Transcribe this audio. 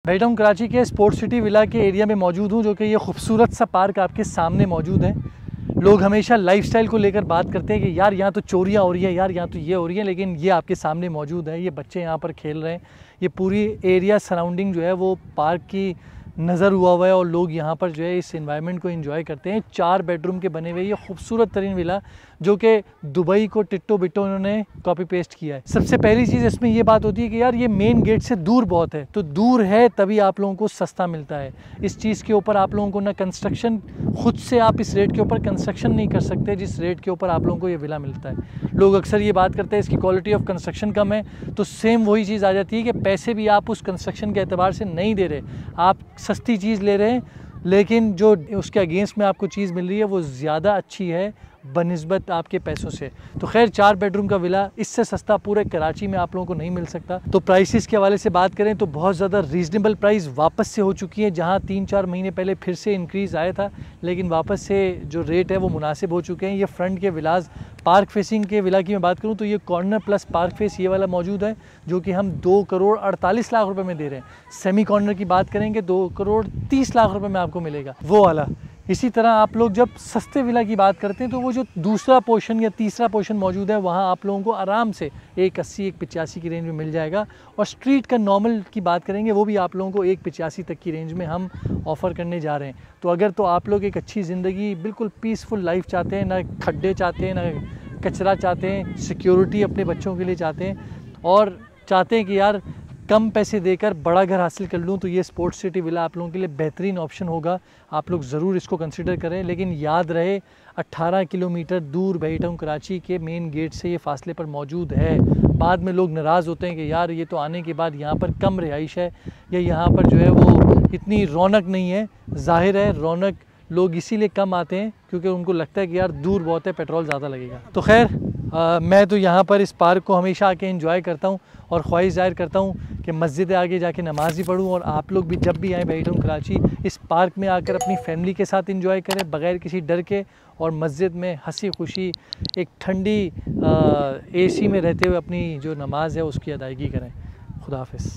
बैठा हूँ कराची के स्पोर्ट्स सिटी विला के एरिया में मौजूद हूँ, जो कि ये खूबसूरत सा पार्क आपके सामने मौजूद है। लोग हमेशा लाइफस्टाइल को लेकर बात करते हैं कि यार यहाँ तो चोरियाँ हो रही है, यार यहाँ तो ये हो रही है, लेकिन ये आपके सामने मौजूद है। ये बच्चे यहाँ पर खेल रहे हैं। ये पूरी एरिया सराउंडिंग जो है वो पार्क की नज़र हुआ है और लोग यहाँ पर जो है इस एनवायरनमेंट को एंजॉय करते हैं। 4 बेडरूम के बने हुए ये खूबसूरत तरीन विला, जो कि दुबई को टिट्टो बिट्टो उन्होंने कॉपी पेस्ट किया है। सबसे पहली चीज़ इसमें ये बात होती है कि यार ये मेन गेट से दूर बहुत है, तो दूर है तभी आप लोगों को सस्ता मिलता है। इस चीज़ के ऊपर आप लोगों को ना कंस्ट्रक्शन, खुद से आप इस रेट के ऊपर कंस्ट्रक्शन नहीं कर सकते जिस रेट के ऊपर आप लोगों को ये विला मिलता है। लोग अक्सर ये बात करते हैं इसकी क्वालिटी ऑफ कंस्ट्रक्शन कम है, तो सेम वही चीज़ आ जाती है कि पैसे भी आप उस कंस्ट्रक्शन के एतबार से नहीं दे रहे, आप सस्ती चीज़ ले रहे हैं, लेकिन जो उसके अगेंस्ट में आपको चीज़ मिल रही है वो ज़्यादा अच्छी है बनिस्बत आपके पैसों से। तो खैर 4 बेडरूम का विला इससे सस्ता पूरे कराची में आप लोगों को नहीं मिल सकता। तो प्राइसेस के हवाले से बात करें तो बहुत ज़्यादा रीज़नेबल प्राइस वापस से हो चुकी है। जहां 3-4 महीने पहले फिर से इंक्रीज़ आया था, लेकिन वापस से जो रेट है वो मुनासिब हो चुके हैं। ये फ्रंट के विलाज, पार्क फेसिंग के विला की मैं बात करूँ तो ये कॉर्नर प्लस पार्क फेस ये वाला मौजूद है, जो कि हम 2 करोड़ 48 लाख रुपये में दे रहे हैं। सेमी कॉर्नर की बात करेंगे 2 करोड़ 30 लाख रुपये में आपको मिलेगा वो वाला। इसी तरह आप लोग जब सस्ते विला की बात करते हैं तो वो जो दूसरा पोर्शन या तीसरा पोर्शन मौजूद है वहाँ आप लोगों को आराम से 180 185 की रेंज में मिल जाएगा। और स्ट्रीट का नॉर्मल की बात करेंगे वो भी आप लोगों को 185 तक की रेंज में हम ऑफ़र करने जा रहे हैं। तो अगर तो आप लोग एक अच्छी ज़िंदगी, बिल्कुल पीसफुल लाइफ चाहते हैं, ना खड्डे चाहते हैं, ना कचरा चाहते हैं, सिक्योरिटी अपने बच्चों के लिए चाहते हैं और चाहते हैं कि यार कम पैसे देकर बड़ा घर हासिल कर लूँ, तो ये स्पोर्ट्स सिटी विला आप लोगों के लिए बेहतरीन ऑप्शन होगा। आप लोग ज़रूर इसको कंसिडर करें, लेकिन याद रहे 18 किलोमीटर दूर बैठा हूँ कराची के मेन गेट से ये फासले पर मौजूद है। बाद में लोग नाराज़ होते हैं कि यार ये तो आने के बाद यहाँ पर कम रिहाइश है या यहाँ पर जो है वो इतनी रौनक नहीं है। ज़ाहिर है रौनक लोग इसीलिए कम आते हैं क्योंकि उनको लगता है कि यार दूर बहुत है, पेट्रोल ज़्यादा लगेगा। तो खैर मैं तो यहाँ पर इस पार्क को हमेशा आके एंजॉय करता हूँ और ख्वाहिश ज़ाहिर करता हूँ कि मस्जिद आगे जाके नमाज़ ही पढ़ूँ। और आप लोग भी जब भी आएँ बैठा हूँ कराची, इस पार्क में आकर अपनी फैमिली के साथ एंजॉय करें बग़ैर किसी डर के, और मस्जिद में हंसी खुशी एक ठंडी AC में रहते हुए अपनी जो नमाज है उसकी अदायगी करें। खुदा हाफ़िज़।